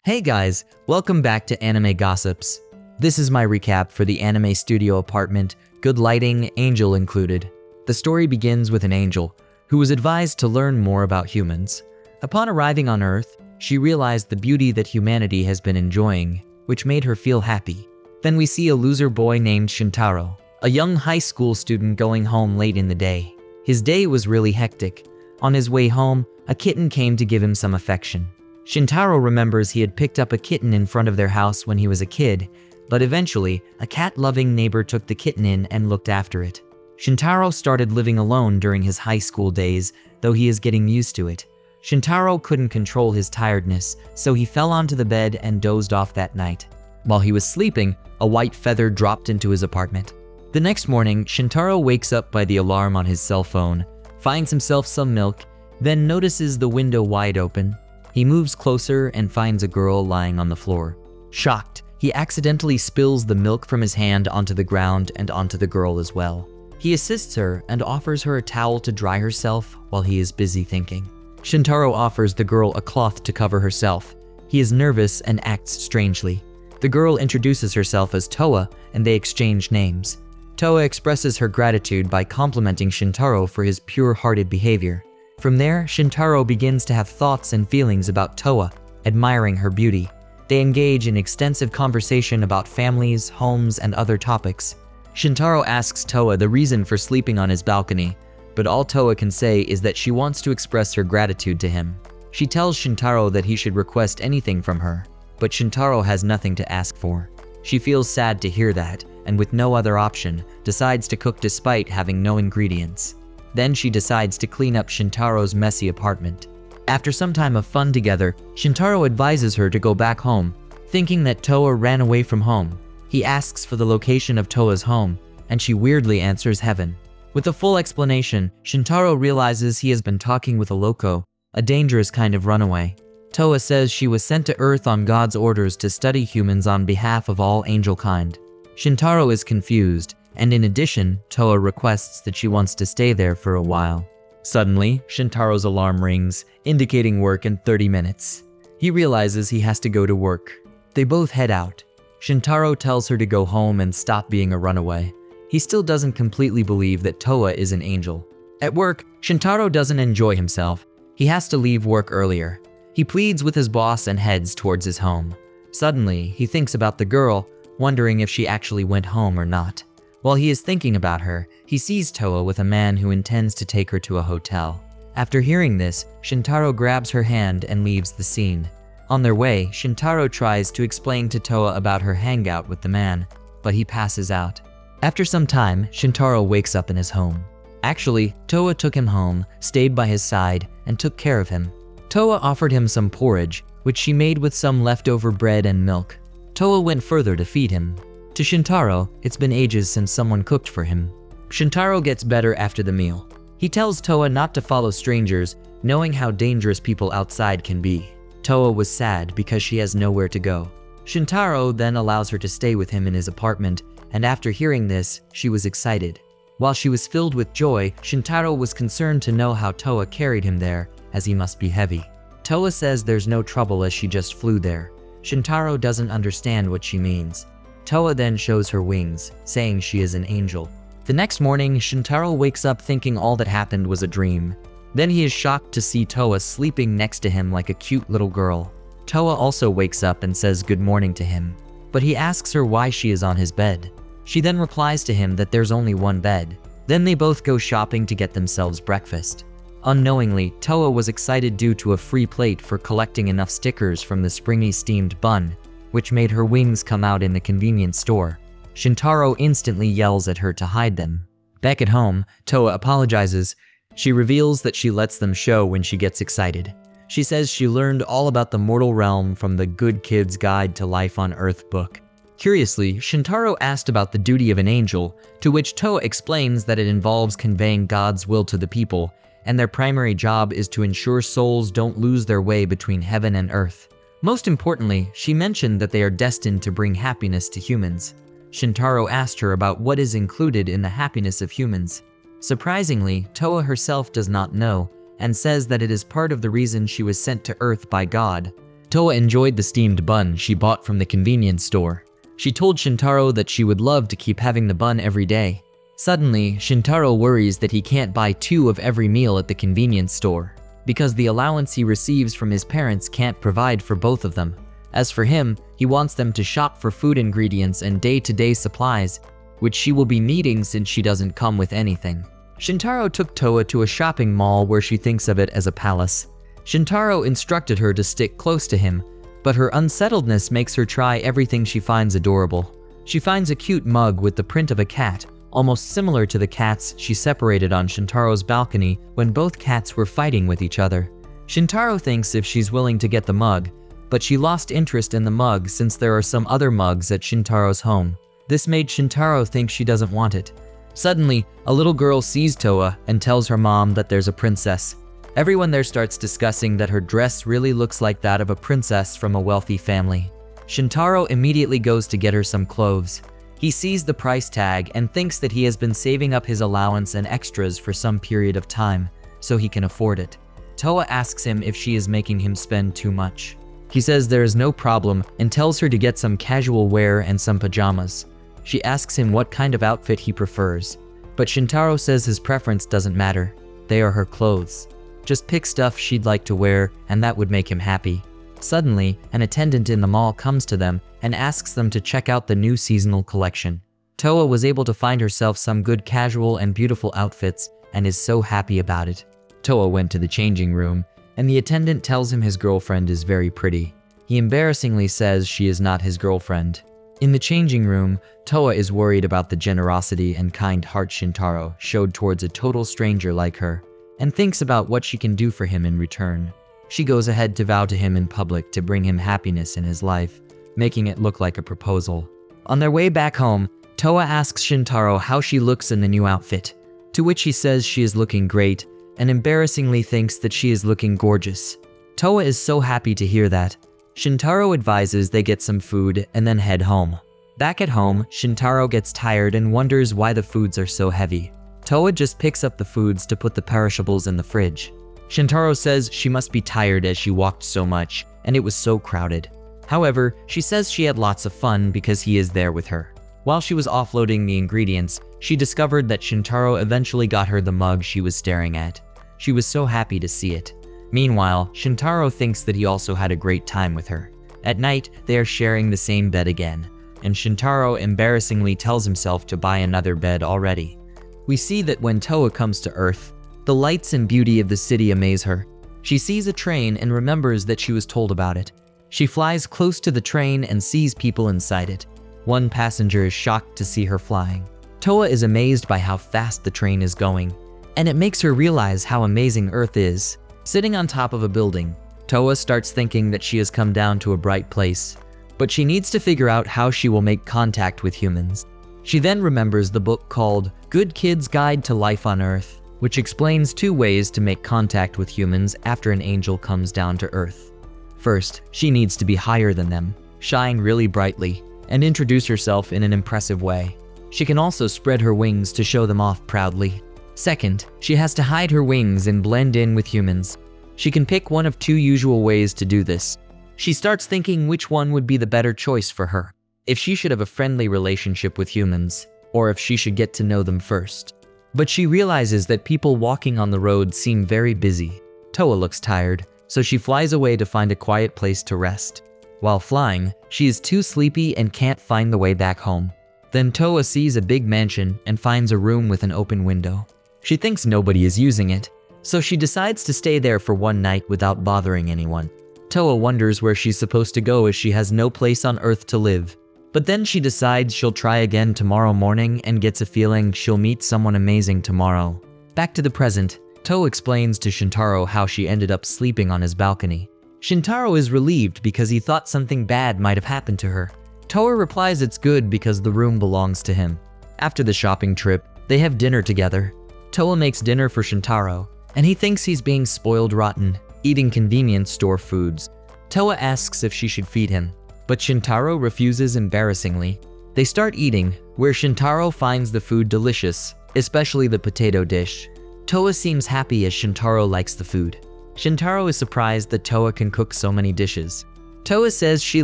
Hey guys, welcome back to Anime Gossips. This is my recap for the anime studio apartment, good lighting, angel included. The story begins with an angel who was advised to learn more about humans. Upon arriving on Earth, she realized the beauty that humanity has been enjoying, which made her feel happy. Then we see a loser boy named Shintaro, a young high school student going home late in the day. His day was really hectic. On his way home, a kitten came to give him some affection. Shintaro remembers he had picked up a kitten in front of their house when he was a kid, but eventually, a cat-loving neighbor took the kitten in and looked after it. Shintaro started living alone during his high school days, though he is getting used to it. Shintaro couldn't control his tiredness, so he fell onto the bed and dozed off that night. While he was sleeping, a white feather dropped into his apartment. The next morning, Shintaro wakes up by the alarm on his cell phone, finds himself some milk, then notices the window wide open. He moves closer and finds a girl lying on the floor. Shocked, he accidentally spills the milk from his hand onto the ground and onto the girl as well. He assists her and offers her a towel to dry herself while he is busy thinking. Shintaro offers the girl a cloth to cover herself. He is nervous and acts strangely. The girl introduces herself as Towa and they exchange names. Towa expresses her gratitude by complimenting Shintaro for his pure-hearted behavior. From there, Shintaro begins to have thoughts and feelings about Towa, admiring her beauty. They engage in extensive conversation about families, homes, and other topics. Shintaro asks Towa the reason for sleeping on his balcony, but all Towa can say is that she wants to express her gratitude to him. She tells Shintaro that he should request anything from her, but Shintaro has nothing to ask for. She feels sad to hear that, and with no other option, decides to cook despite having no ingredients. Then she decides to clean up Shintaro's messy apartment. After some time of fun together, Shintaro advises her to go back home, thinking that Towa ran away from home. He asks for the location of Towa's home, and she weirdly answers heaven. With a full explanation, Shintaro realizes he has been talking with a loco, a dangerous kind of runaway. Towa says she was sent to Earth on God's orders to study humans on behalf of all angel kind. Shintaro is confused, and in addition, Towa requests that she wants to stay there for a while. Suddenly, Shintaro's alarm rings, indicating work in 30 minutes. He realizes he has to go to work. They both head out. Shintaro tells her to go home and stop being a runaway. He still doesn't completely believe that Towa is an angel. At work, Shintaro doesn't enjoy himself. He has to leave work earlier. He pleads with his boss and heads towards his home. Suddenly, he thinks about the girl, wondering if she actually went home or not. While he is thinking about her, he sees Towa with a man who intends to take her to a hotel. After hearing this, Shintaro grabs her hand and leaves the scene. On their way, Shintaro tries to explain to Towa about her hangout with the man, but he passes out. After some time, Shintaro wakes up in his home. Actually, Towa took him home, stayed by his side, and took care of him. Towa offered him some porridge, which she made with some leftover bread and milk. Towa went further to feed him. To Shintaro, it's been ages since someone cooked for him. Shintaro gets better after the meal. He tells Towa not to follow strangers, knowing how dangerous people outside can be. Towa was sad because she has nowhere to go. Shintaro then allows her to stay with him in his apartment, and after hearing this, she was excited. While she was filled with joy, Shintaro was concerned to know how Towa carried him there, as he must be heavy. Towa says there's no trouble as she just flew there. Shintaro doesn't understand what she means. Towa then shows her wings, saying she is an angel. The next morning, Shintaro wakes up thinking all that happened was a dream. Then he is shocked to see Towa sleeping next to him like a cute little girl. Towa also wakes up and says good morning to him, but he asks her why she is on his bed. She then replies to him that there's only one bed. Then they both go shopping to get themselves breakfast. Unknowingly, Towa was excited due to a free plate for collecting enough stickers from the springy steamed bun, which made her wings come out in the convenience store. Shintaro instantly yells at her to hide them. Back at home, Towa apologizes. She reveals that she lets them show when she gets excited. She says she learned all about the mortal realm from the Good Kid's Guide to Life on Earth book. Curiously, Shintaro asked about the duty of an angel, to which Towa explains that it involves conveying God's will to the people, and their primary job is to ensure souls don't lose their way between heaven and earth. Most importantly, she mentioned that they are destined to bring happiness to humans. Shintaro asked her about what is included in the happiness of humans. Surprisingly, Towa herself does not know, and says that it is part of the reason she was sent to Earth by God. Towa enjoyed the steamed bun she bought from the convenience store. She told Shintaro that she would love to keep having the bun every day. Suddenly, Shintaro worries that he can't buy 2 of every meal at the convenience store, because the allowance he receives from his parents can't provide for both of them. As for him, he wants them to shop for food ingredients and day-to-day supplies, which she will be needing since she doesn't come with anything. Shintaro took Towa to a shopping mall where she thinks of it as a palace. Shintaro instructed her to stick close to him, but her unsettledness makes her try everything she finds adorable. She finds a cute mug with the print of a cat, almost similar to the cats she separated on Shintaro's balcony when both cats were fighting with each other. Shintaro thinks if she's willing to get the mug, but she lost interest in the mug since there are some other mugs at Shintaro's home. This made Shintaro think she doesn't want it. Suddenly, a little girl sees Towa and tells her mom that there's a princess. Everyone there starts discussing that her dress really looks like that of a princess from a wealthy family. Shintaro immediately goes to get her some clothes. He sees the price tag and thinks that he has been saving up his allowance and extras for some period of time, so he can afford it. Towa asks him if she is making him spend too much. He says there is no problem and tells her to get some casual wear and some pajamas. She asks him what kind of outfit he prefers, but Shintaro says his preference doesn't matter. They are her clothes. Just pick stuff she'd like to wear and that would make him happy. Suddenly, an attendant in the mall comes to them and asks them to check out the new seasonal collection. Towa was able to find herself some good casual and beautiful outfits and is so happy about it. Towa went to the changing room, and the attendant tells him his girlfriend is very pretty. He embarrassingly says she is not his girlfriend. In the changing room, Towa is worried about the generosity and kind heart Shintaro showed towards a total stranger like her, and thinks about what she can do for him in return. She goes ahead to vow to him in public to bring him happiness in his life, making it look like a proposal. On their way back home, Towa asks Shintaro how she looks in the new outfit, to which he says she is looking great, and embarrassingly thinks that she is looking gorgeous. Towa is so happy to hear that. Shintaro advises they get some food and then head home. Back at home, Shintaro gets tired and wonders why the foods are so heavy. Towa just picks up the foods to put the perishables in the fridge. Shintaro says she must be tired as she walked so much, and it was so crowded. However, she says she had lots of fun because he is there with her. While she was offloading the ingredients, she discovered that Shintaro eventually got her the mug she was staring at. She was so happy to see it. Meanwhile, Shintaro thinks that he also had a great time with her. At night, they are sharing the same bed again, and Shintaro embarrassingly tells himself to buy another bed already. We see that when Towa comes to Earth, the lights and beauty of the city amaze her. She sees a train and remembers that she was told about it. She flies close to the train and sees people inside it. One passenger is shocked to see her flying. Towa is amazed by how fast the train is going, and it makes her realize how amazing Earth is. Sitting on top of a building, Towa starts thinking that she has come down to a bright place, but she needs to figure out how she will make contact with humans. She then remembers the book called Good Kid's Guide to Life on Earth, which explains 2 ways to make contact with humans after an angel comes down to Earth. First, she needs to be higher than them, shine really brightly, and introduce herself in an impressive way. She can also spread her wings to show them off proudly. Second, she has to hide her wings and blend in with humans. She can pick one of 2 usual ways to do this. She starts thinking which one would be the better choice for her, if she should have a friendly relationship with humans, or if she should get to know them first. But she realizes that people walking on the road seem very busy. Towa looks tired, so she flies away to find a quiet place to rest. While flying, she is too sleepy and can't find the way back home. Then Towa sees a big mansion and finds a room with an open window. She thinks nobody is using it, so she decides to stay there for one night without bothering anyone. Towa wonders where she's supposed to go as she has no place on Earth to live. But then she decides she'll try again tomorrow morning and gets a feeling she'll meet someone amazing tomorrow. Back to the present, Towa explains to Shintaro how she ended up sleeping on his balcony. Shintaro is relieved because he thought something bad might have happened to her. Towa replies it's good because the room belongs to him. After the shopping trip, they have dinner together. Towa makes dinner for Shintaro, and he thinks he's being spoiled rotten, eating convenience store foods. Towa asks if she should feed him, but Shintaro refuses embarrassingly. They start eating, where Shintaro finds the food delicious, especially the potato dish. Towa seems happy as Shintaro likes the food. Shintaro is surprised that Towa can cook so many dishes. Towa says she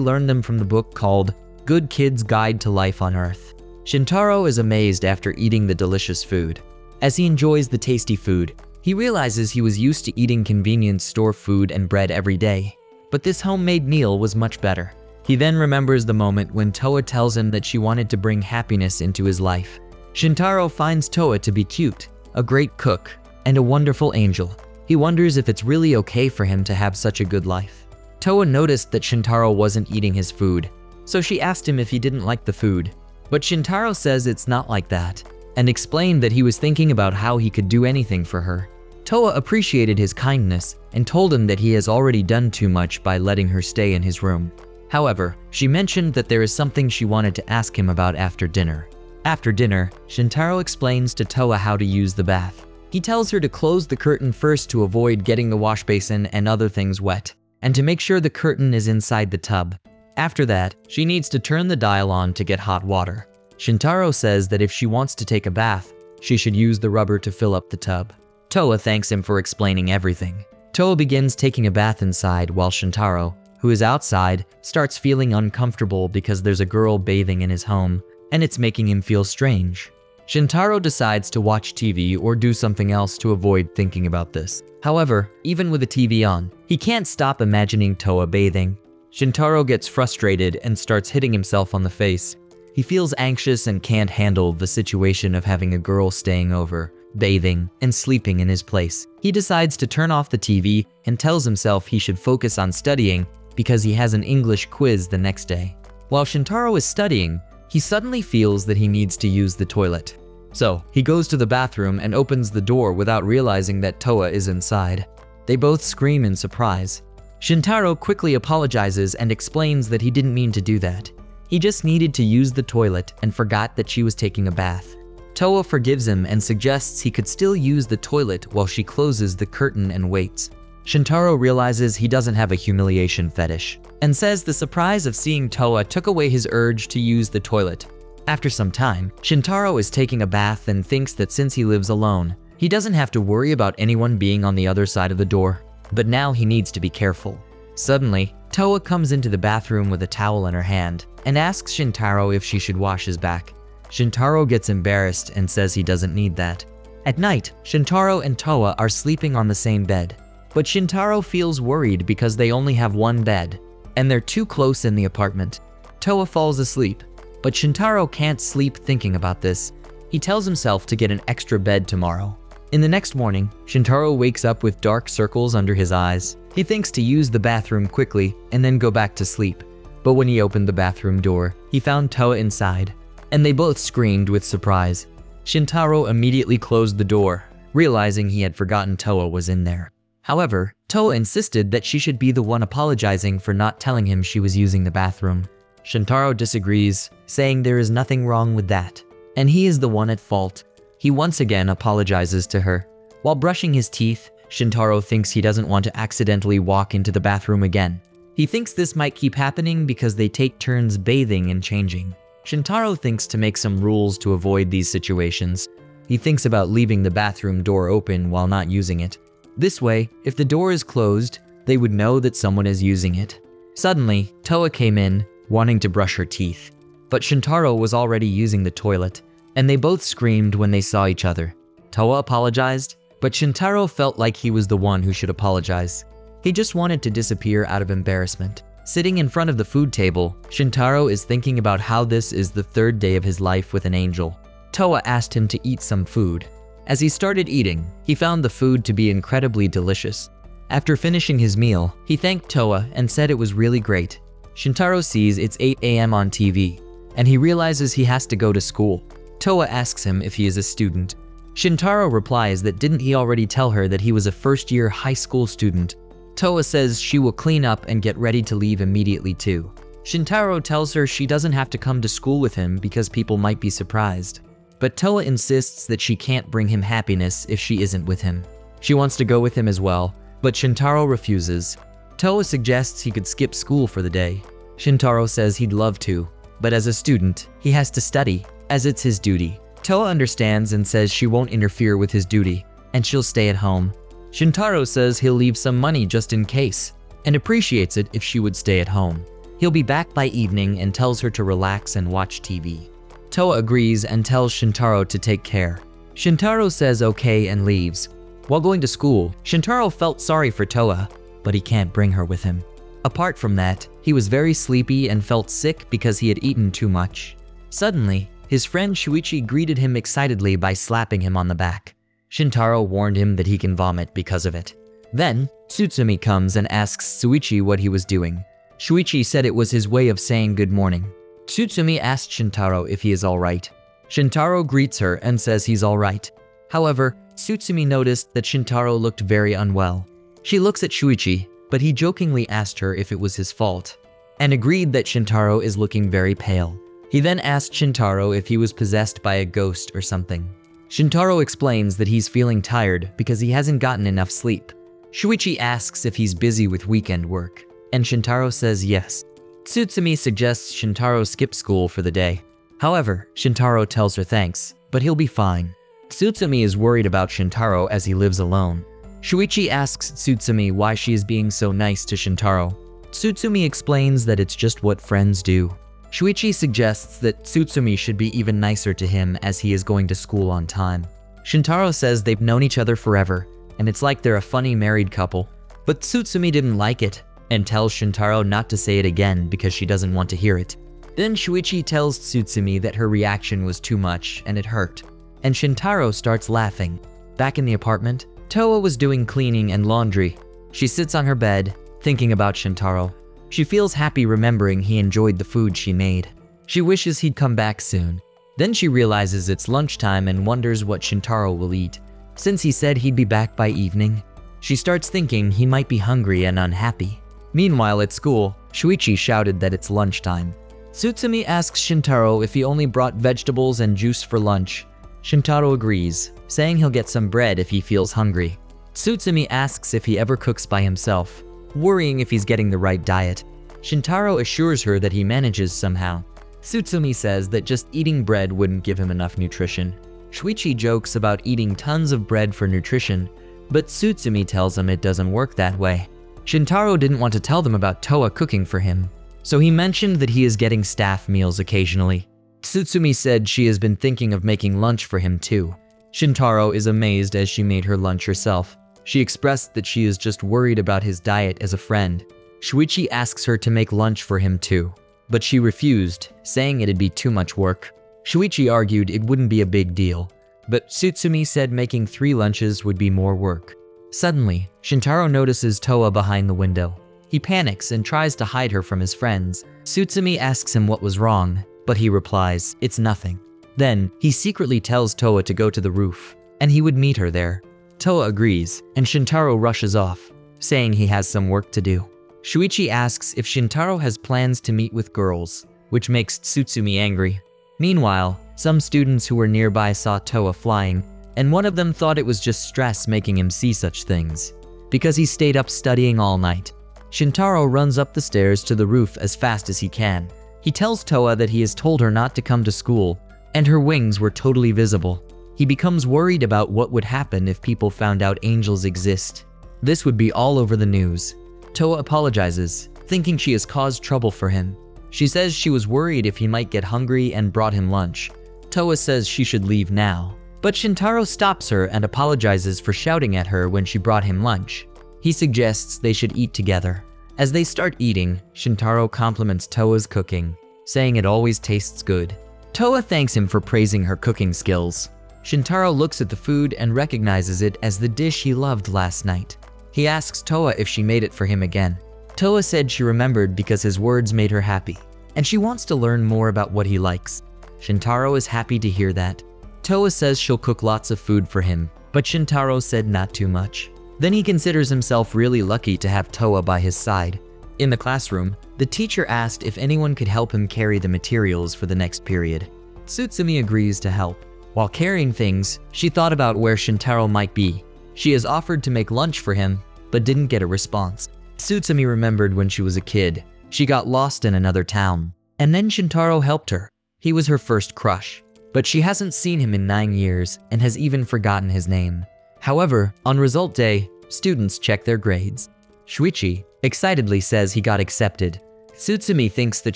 learned them from the book called Good Kid's Guide to Life on Earth. Shintaro is amazed after eating the delicious food. As he enjoys the tasty food, he realizes he was used to eating convenience store food and bread every day. But this homemade meal was much better. He then remembers the moment when Towa tells him that she wanted to bring happiness into his life. Shintaro finds Towa to be cute, a great cook, and a wonderful angel. He wonders if it's really okay for him to have such a good life. Towa noticed that Shintaro wasn't eating his food, so she asked him if he didn't like the food. But Shintaro says it's not like that, and explained that he was thinking about how he could do anything for her. Towa appreciated his kindness and told him that he has already done too much by letting her stay in his room. However, she mentioned that there is something she wanted to ask him about after dinner. After dinner, Shintaro explains to Towa how to use the bath. He tells her to close the curtain first to avoid getting the wash basin and other things wet, and to make sure the curtain is inside the tub. After that, she needs to turn the dial on to get hot water. Shintaro says that if she wants to take a bath, she should use the rubber to fill up the tub. Towa thanks him for explaining everything. Towa begins taking a bath inside while Shintaro, who is outside, starts feeling uncomfortable because there's a girl bathing in his home, and it's making him feel strange. Shintaro decides to watch TV or do something else to avoid thinking about this. However, even with the TV on, he can't stop imagining Towa bathing. Shintaro gets frustrated and starts hitting himself on the face. He feels anxious and can't handle the situation of having a girl staying over, bathing, and sleeping in his place. He decides to turn off the TV and tells himself he should focus on studying because he has an English quiz the next day. While Shintaro is studying, he suddenly feels that he needs to use the toilet. So, he goes to the bathroom and opens the door without realizing that Towa is inside. They both scream in surprise. Shintaro quickly apologizes and explains that he didn't mean to do that. He just needed to use the toilet and forgot that she was taking a bath. Towa forgives him and suggests he could still use the toilet while she closes the curtain and waits. Shintaro realizes he doesn't have a humiliation fetish, and says the surprise of seeing Towa took away his urge to use the toilet. After some time, Shintaro is taking a bath and thinks that since he lives alone, he doesn't have to worry about anyone being on the other side of the door. But now he needs to be careful. Suddenly, Towa comes into the bathroom with a towel in her hand and asks Shintaro if she should wash his back. Shintaro gets embarrassed and says he doesn't need that. At night, Shintaro and Towa are sleeping on the same bed. But Shintaro feels worried because they only have one bed, and they're too close in the apartment. Towa falls asleep, but Shintaro can't sleep thinking about this. He tells himself to get an extra bed tomorrow. In the next morning, Shintaro wakes up with dark circles under his eyes. He thinks to use the bathroom quickly and then go back to sleep. But when he opened the bathroom door, he found Towa inside, and they both screamed with surprise. Shintaro immediately closed the door, realizing he had forgotten Towa was in there. However, Towa insisted that she should be the one apologizing for not telling him she was using the bathroom. Shintaro disagrees, saying there is nothing wrong with that, and he is the one at fault. He once again apologizes to her. While brushing his teeth, Shintaro thinks he doesn't want to accidentally walk into the bathroom again. He thinks this might keep happening because they take turns bathing and changing. Shintaro thinks to make some rules to avoid these situations. He thinks about leaving the bathroom door open while not using it. This way, if the door is closed, they would know that someone is using it. Suddenly, Towa came in, wanting to brush her teeth. But Shintaro was already using the toilet, and they both screamed when they saw each other. Towa apologized, but Shintaro felt like he was the one who should apologize. He just wanted to disappear out of embarrassment. Sitting in front of the food table, Shintaro is thinking about how this is the third day of his life with an angel. Towa asked him to eat some food. As he started eating, he found the food to be incredibly delicious. After finishing his meal, he thanked Towa and said it was really great. Shintaro sees it's 8 a.m. on TV, and he realizes he has to go to school. Towa asks him if he is a student. Shintaro replies that didn't he already tell her that he was a first-year high school student. Towa says she will clean up and get ready to leave immediately too. Shintaro tells her she doesn't have to come to school with him because people might be surprised. But Towa insists that she can't bring him happiness if she isn't with him. She wants to go with him as well, but Shintaro refuses. Towa suggests he could skip school for the day. Shintaro says he'd love to, but as a student, he has to study, as it's his duty. Towa understands and says she won't interfere with his duty, and she'll stay at home. Shintaro says he'll leave some money just in case. and appreciates it if she would stay at home. He'll be back by evening and tells her to relax and watch TV. Towa agrees and tells Shintaro to take care. Shintaro says okay and leaves. While going to school, Shintaro felt sorry for Towa, but he can't bring her with him. Apart from that, he was very sleepy and felt sick because he had eaten too much. Suddenly, his friend Shuichi greeted him excitedly by slapping him on the back. Shintaro warned him that he can vomit because of it. Then, Tsutsumi comes and asks Shuichi what he was doing. Shuichi said it was his way of saying good morning. Tsutsumi asked Shintaro if he is alright. Shintaro greets her and says he's alright. However, Tsutsumi noticed that Shintaro looked very unwell. She looks at Shuichi, but he jokingly asked her if it was his fault, and agreed that Shintaro is looking very pale. He then asked Shintaro if he was possessed by a ghost or something. Shintaro explains that he's feeling tired because he hasn't gotten enough sleep. Shuichi asks if he's busy with weekend work, and Shintaro says yes. Tsutsumi suggests Shintaro skip school for the day. However, Shintaro tells her thanks, but he'll be fine. Tsutsumi is worried about Shintaro as he lives alone. Shuichi asks Tsutsumi why she is being so nice to Shintaro. Tsutsumi explains that it's just what friends do. Shuichi suggests that Tsutsumi should be even nicer to him as he is going to school on time. Shintaro says they've known each other forever, and it's like they're a funny married couple. But Tsutsumi didn't like it, and tells Shintaro not to say it again because she doesn't want to hear it. Then Shuichi tells Tsutsumi that her reaction was too much and it hurt, and Shintaro starts laughing. Back in the apartment, Towa was doing cleaning and laundry. She sits on her bed, thinking about Shintaro. She feels happy remembering he enjoyed the food she made. She wishes he'd come back soon. Then she realizes it's lunchtime and wonders what Shintaro will eat. Since he said he'd be back by evening, she starts thinking he might be hungry and unhappy. Meanwhile at school, Shuichi shouted that it's lunchtime. Tsutsumi asks Shintaro if he only brought vegetables and juice for lunch. Shintaro agrees, saying he'll get some bread if he feels hungry. Tsutsumi asks if he ever cooks by himself, worrying if he's getting the right diet. Shintaro assures her that he manages somehow. Tsutsumi says that just eating bread wouldn't give him enough nutrition. Shuichi jokes about eating tons of bread for nutrition, but Tsutsumi tells him it doesn't work that way. Shintaro didn't want to tell them about Towa cooking for him, so he mentioned that he is getting staff meals occasionally. Tsutsumi said she has been thinking of making lunch for him too. Shintaro is amazed as she made her lunch herself. She expressed that she is just worried about his diet as a friend. Shuichi asks her to make lunch for him too, but she refused, saying it'd be too much work. Shuichi argued it wouldn't be a big deal, but Tsutsumi said making 3 lunches would be more work. Suddenly, Shintaro notices Towa behind the window. He panics and tries to hide her from his friends. Tsutsumi asks him what was wrong, but he replies, it's nothing. Then, he secretly tells Towa to go to the roof, and he would meet her there. Towa agrees, and Shintaro rushes off, saying he has some work to do. Shuichi asks if Shintaro has plans to meet with girls, which makes Tsutsumi angry. Meanwhile, some students who were nearby saw Towa flying, and one of them thought it was just stress making him see such things, because he stayed up studying all night. Shintaro runs up the stairs to the roof as fast as he can. He tells Towa that he has told her not to come to school, and her wings were totally visible. He becomes worried about what would happen if people found out angels exist. This would be all over the news. Towa apologizes, thinking she has caused trouble for him. She says she was worried if he might get hungry and brought him lunch. Towa says she should leave now, but Shintaro stops her and apologizes for shouting at her when she brought him lunch. He suggests they should eat together. As they start eating, Shintaro compliments Towa's cooking, saying it always tastes good. Towa thanks him for praising her cooking skills. Shintaro looks at the food and recognizes it as the dish he loved last night. He asks Towa if she made it for him again. Towa said she remembered because his words made her happy, and she wants to learn more about what he likes. Shintaro is happy to hear that. Towa says she'll cook lots of food for him, but Shintaro said not too much. Then he considers himself really lucky to have Towa by his side. In the classroom, the teacher asked if anyone could help him carry the materials for the next period. Tsutsumi agrees to help. While carrying things, she thought about where Shintaro might be. She has offered to make lunch for him, but didn't get a response. Tsutsumi remembered when she was a kid. She got lost in another town, and then Shintaro helped her. He was her first crush, but she hasn't seen him in 9 years and has even forgotten his name. However, on result day, students check their grades. Shuichi excitedly says he got accepted. Tsutsumi thinks that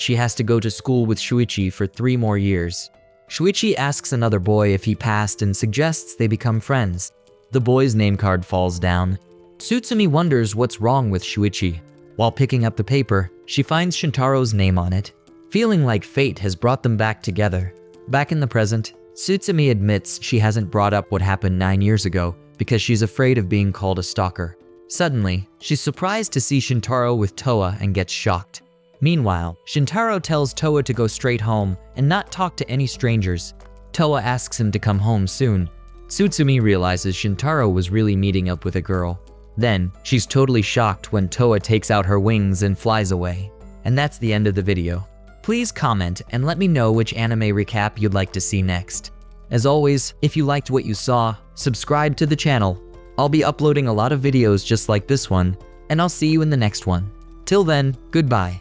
she has to go to school with Shuichi for 3 more years. Shuichi asks another boy if he passed and suggests they become friends. The boy's name card falls down. Tsutsumi wonders what's wrong with Shuichi. While picking up the paper, she finds Shintaro's name on it, feeling like fate has brought them back together. Back in the present, Tsutsumi admits she hasn't brought up what happened 9 years ago because she's afraid of being called a stalker. Suddenly, she's surprised to see Shintaro with Towa and gets shocked. Meanwhile, Shintaro tells Towa to go straight home and not talk to any strangers. Towa asks him to come home soon. Tsutsumi realizes Shintaro was really meeting up with a girl. Then, she's totally shocked when Towa takes out her wings and flies away. And that's the end of the video. Please comment and let me know which anime recap you'd like to see next. As always, if you liked what you saw, subscribe to the channel. I'll be uploading a lot of videos just like this one, and I'll see you in the next one. Till then, goodbye.